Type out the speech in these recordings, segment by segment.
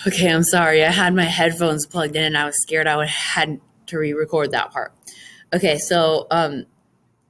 Okay, I'm sorry. I had my headphones plugged in and I was scared I would had to re-record that part. Okay, so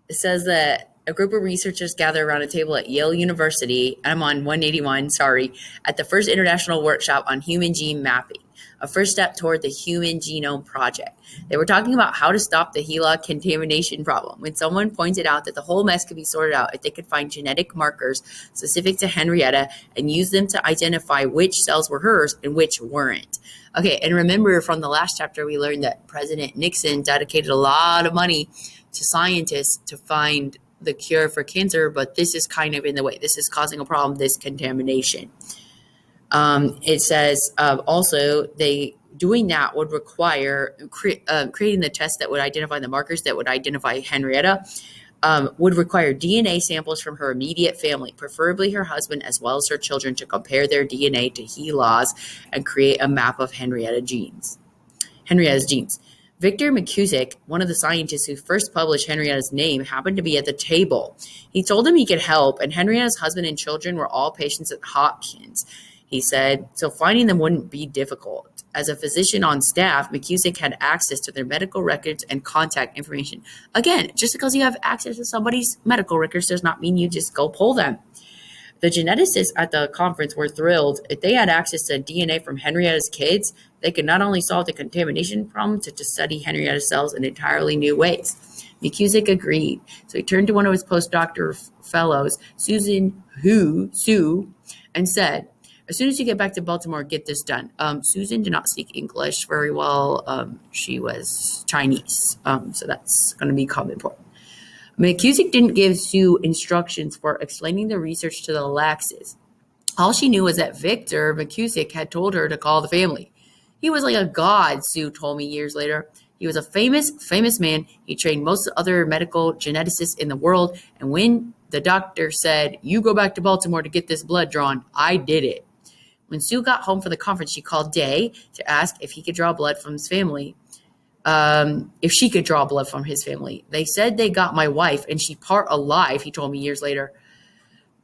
it says that a group of researchers gather around a table at Yale University. I'm on 181, sorry, at the first international workshop on human gene mapping, a first step toward the Human Genome Project. They were talking about how to stop the HeLa contamination problem when someone pointed out that the whole mess could be sorted out if they could find genetic markers specific to Henrietta and use them to identify which cells were hers and which weren't. Okay, and remember from the last chapter, we learned that President Nixon dedicated a lot of money to scientists to find the cure for cancer, but this is kind of in the way. This is causing a problem, this contamination. It says also they doing that would require creating the test that would identify the markers that would identify Henrietta. Would require DNA samples from her immediate family, preferably her husband as well as her children, to compare their DNA to HeLa's and create a map of Henrietta's genes. Victor McCusick, one of the scientists who first published Henrietta's name, happened to be at the table. He told him he could help, and Henrietta's husband and children were all patients at Hopkins. He said, so finding them wouldn't be difficult. As a physician on staff, McCusick had access to their medical records and contact information. Again, just because you have access to somebody's medical records does not mean you just go pull them. The geneticists at the conference were thrilled. If they had access to DNA from Henrietta's kids, they could not only solve the contamination problem, but to study Henrietta's cells in entirely new ways. McCusick agreed. So he turned to one of his postdoctoral fellows, Sue, and said, as soon as you get back to Baltimore, get this done. Susan did not speak English very well. She was Chinese, so that's going to be commonplace. McCusick didn't give Sue instructions for explaining the research to the Laxes. All she knew was that Victor McCusick had told her to call the family. He was like a god, Sue told me years later. He was a famous man. He trained most of the other medical geneticists in the world. And when the doctor said, you go back to Baltimore to get this blood drawn, I did it. When Sue got home from the conference, she called Day to ask if he could draw blood from his family. If she could draw blood from his family. They said they got my wife and she part alive, he told me years later.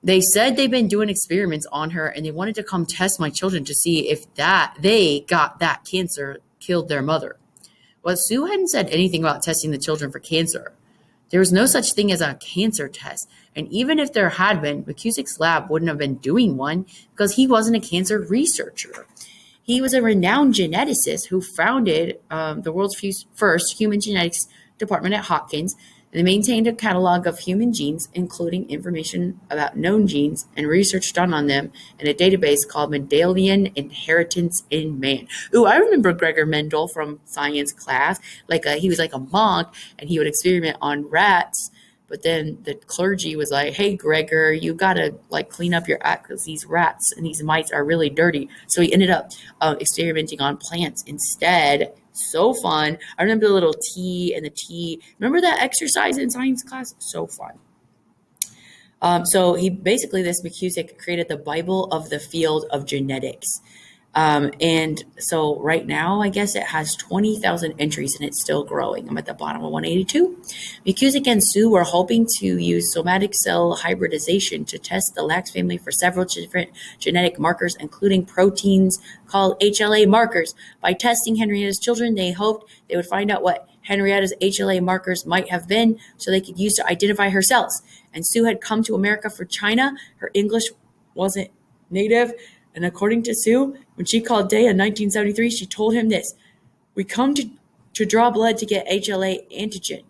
They said they've been doing experiments on her and they wanted to come test my children to see if they got that cancer killed their mother. Well, Sue hadn't said anything about testing the children for cancer. There was no such thing as a cancer test. And even if there had been, McCusick's lab wouldn't have been doing one because he wasn't a cancer researcher. He was a renowned geneticist who founded the world's first human genetics department at Hopkins. They maintained a catalog of human genes, including information about known genes and research done on them in a database called Mendelian Inheritance in Man. Ooh, I remember Gregor Mendel from science class. He was like a monk, and he would experiment on rats. But then the clergy was like, hey, Gregor, you got to clean up your act because these rats and these mice are really dirty. So he ended up experimenting on plants instead. So fun. I remember the little T and the T. Remember that exercise in science class? So fun. So this McCusick created the Bible of the field of genetics. And so right now, I guess it has 20,000 entries and it's still growing. I'm at the bottom of 182. McCusick and Sue were hoping to use somatic cell hybridization to test the Lax family for several different genetic markers, including proteins called HLA markers. By testing Henrietta's children, they hoped they would find out what Henrietta's HLA markers might have been so they could use to identify her cells. And Sue had come to America for China. Her English wasn't native. And according to Sue, when she called Day in 1973, she told him this: we come to draw blood to get HLA antigen.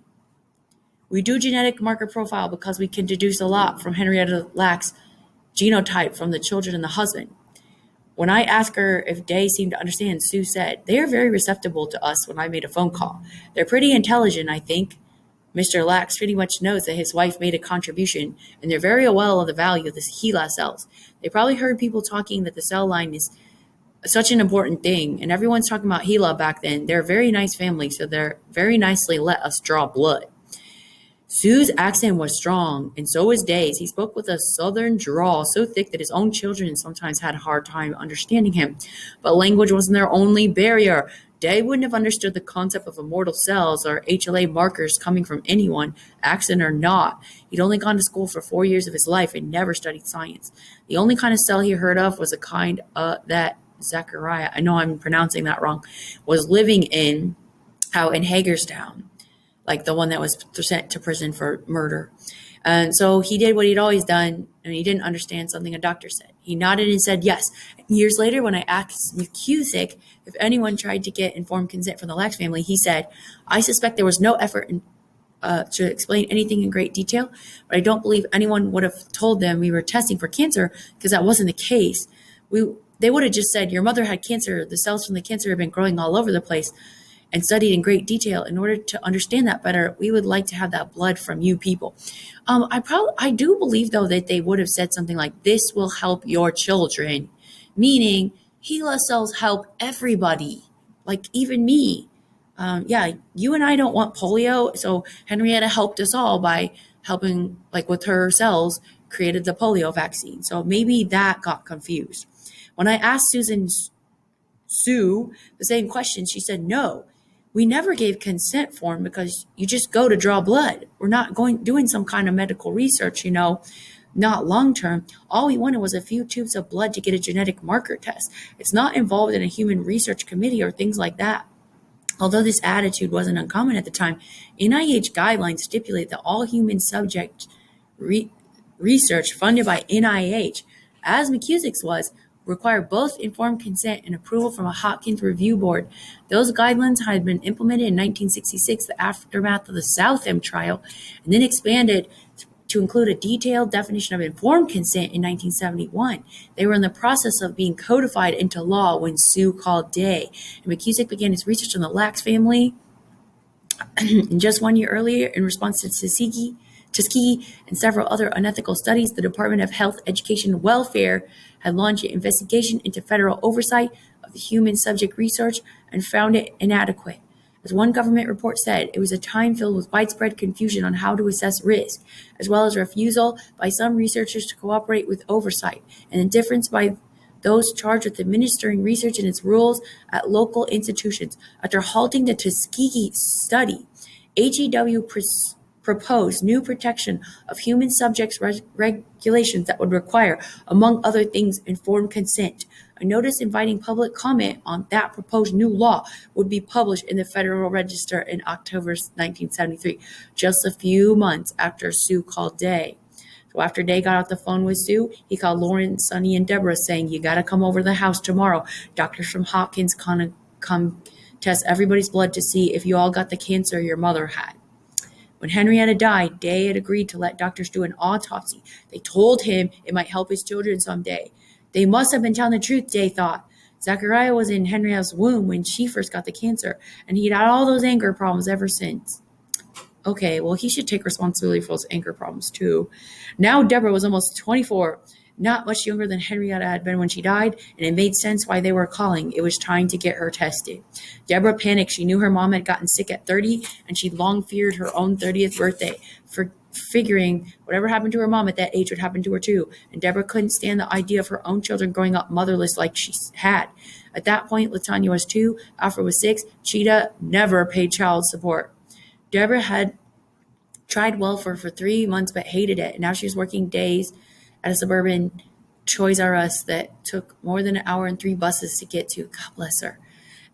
We do genetic marker profile because we can deduce a lot from Henrietta Lacks' genotype from the children and the husband. When I asked her if Day seemed to understand, Sue said, they are very receptive to us when I made a phone call. They're pretty intelligent, I think. Mr. Lax pretty much knows that his wife made a contribution, and they're very aware of the value of the HeLa cells. They probably heard people talking that the cell line is such an important thing, and everyone's talking about HeLa back then. They're a very nice family, so they're very nicely let us draw blood. Sue's accent was strong, and so was Day's. He spoke with a southern drawl so thick that his own children sometimes had a hard time understanding him. But language wasn't their only barrier. Day wouldn't have understood the concept of immortal cells or HLA markers coming from anyone, accent or not. He'd only gone to school for 4 years of his life and never studied science. The only kind of cell he heard of was a kind that Zachariah, I know I'm pronouncing that wrong, was living in out in Hagerstown, like the one that was sent to prison for murder. And so he did what he'd always done, and he didn't understand something a doctor said. He nodded and said yes. Years later, when I asked McCusick if anyone tried to get informed consent from the Lax family, he said, I suspect there was no effort to explain anything in great detail, but I don't believe anyone would have told them we were testing for cancer because that wasn't the case. They would have just said, your mother had cancer. The cells from the cancer have been growing all over the place and studied in great detail. In order to understand that better, we would like to have that blood from you people. I do believe though that they would have said something like, this will help your children, meaning HeLa cells help everybody, like even me. Yeah, you and I don't want polio. So Henrietta helped us all by helping, like with her cells, created the polio vaccine. So maybe that got confused. When I asked Sue the same question, she said, no, we never gave consent form because you just go to draw blood. We're not doing some kind of medical research, not long term. All we wanted was a few tubes of blood to get a genetic marker test. It's not involved in a human research committee or things like that. Although this attitude wasn't uncommon at the time, NIH guidelines stipulate that all human subject research funded by NIH, as McCusick's was, require both informed consent and approval from a Hopkins review board. Those guidelines had been implemented in 1966, the aftermath of the Southam trial, and then expanded to include a detailed definition of informed consent in 1971. They were in the process of being codified into law when Sue called Day, and McCusick began his research on the Lax family. And just 1 year earlier, in response to Tuskegee and several other unethical studies, the Department of Health, Education, and Welfare had launched an investigation into federal oversight of the human subject research and found it inadequate. As one government report said, it was a time filled with widespread confusion on how to assess risk, as well as refusal by some researchers to cooperate with oversight, and indifference by those charged with administering research and its rules at local institutions. After halting the Tuskegee study, HEW proposed new protection of human subjects regulations that would require, among other things, informed consent. A notice inviting public comment on that proposed new law would be published in the Federal Register in October 1973, just a few months after Sue called Day. So after Day got off the phone with Sue, he called Lauren, Sonny, and Deborah saying, you got to come over to the house tomorrow. Doctors from Hopkins come test everybody's blood to see if you all got the cancer your mother had. When Henrietta died, Day had agreed to let doctors do an autopsy. They told him it might help his children someday. They must have been telling the truth, Day thought. Zachariah was in Henrietta's womb when she first got the cancer, and he'd had all those anger problems ever since. Okay, well, he should take responsibility for those anger problems too. Now Deborah was almost 24, not much younger than Henrietta had been when she died, and it made sense why they were calling. It was time to get her tested. Deborah panicked. She knew her mom had gotten sick at 30, and she long feared her own 30th birthday, figuring whatever happened to her mom at that age would happen to her too. And Deborah couldn't stand the idea of her own children growing up motherless like she had. At that point, Latanya was 2, Alfred was 6. Cheetah never paid child support. Deborah had tried welfare for 3 months but hated it. And now she was working days at a suburban Toys R Us that took more than an hour and 3 buses to get to. God bless her.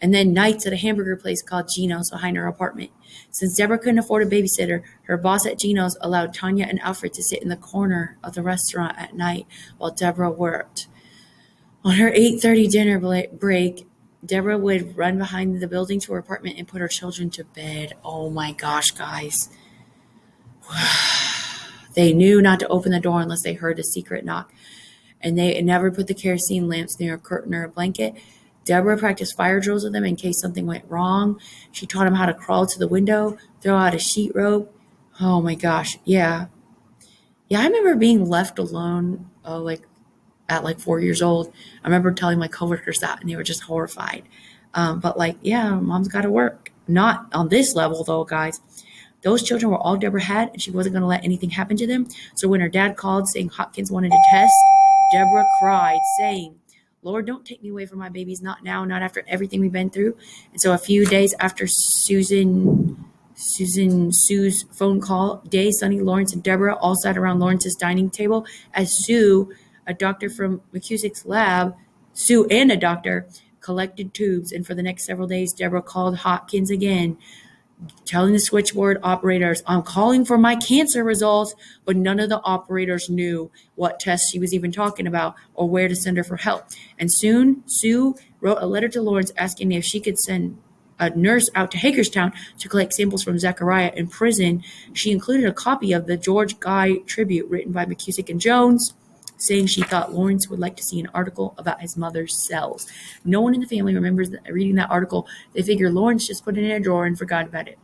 And then nights at a hamburger place called Gino's behind her apartment. Since Deborah couldn't afford a babysitter, her boss at Gino's allowed Tanya and Alfred to sit in the corner of the restaurant at night while Deborah worked. On her 8:30 dinner break, Deborah would run behind the building to her apartment and put her children to bed. Oh my gosh, guys. They knew not to open the door unless they heard a secret knock. And they never put the kerosene lamps near a curtain or a blanket. Deborah practiced fire drills with them in case something went wrong. She taught them how to crawl to the window, throw out a sheet rope. Oh my gosh, yeah. Yeah, I remember being left alone at 4 years old. I remember telling my coworkers that, and they were just horrified. But yeah, mom's got to work. Not on this level, though, guys. Those children were all Deborah had, and she wasn't going to let anything happen to them. So when her dad called saying Hopkins wanted to test, Deborah cried, saying, Lord, don't take me away from my babies. Not now, not after everything we've been through. And so a few days after Sue's phone call, Day, Sonny, Lawrence, and Deborah all sat around Lawrence's dining table as Sue, a doctor from McCusick's lab, Sue and a doctor collected tubes, and for the next several days, Deborah called Hopkins again, telling the switchboard operators, I'm calling for my cancer results, but none of the operators knew what test she was even talking about or where to send her for help. And soon, Sue wrote a letter to Lawrence asking if she could send a nurse out to Hagerstown to collect samples from Zechariah in prison. She included a copy of the George Guy tribute written by McCusick and Jones, saying she thought Lawrence would like to see an article about his mother's cells. No one in the family remembers reading that article. They figure Lawrence just put it in a drawer and forgot about it.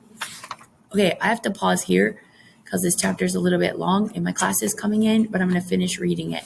Okay, I have to pause here because this chapter is a little bit long and my class is coming in, but I'm going to finish reading it.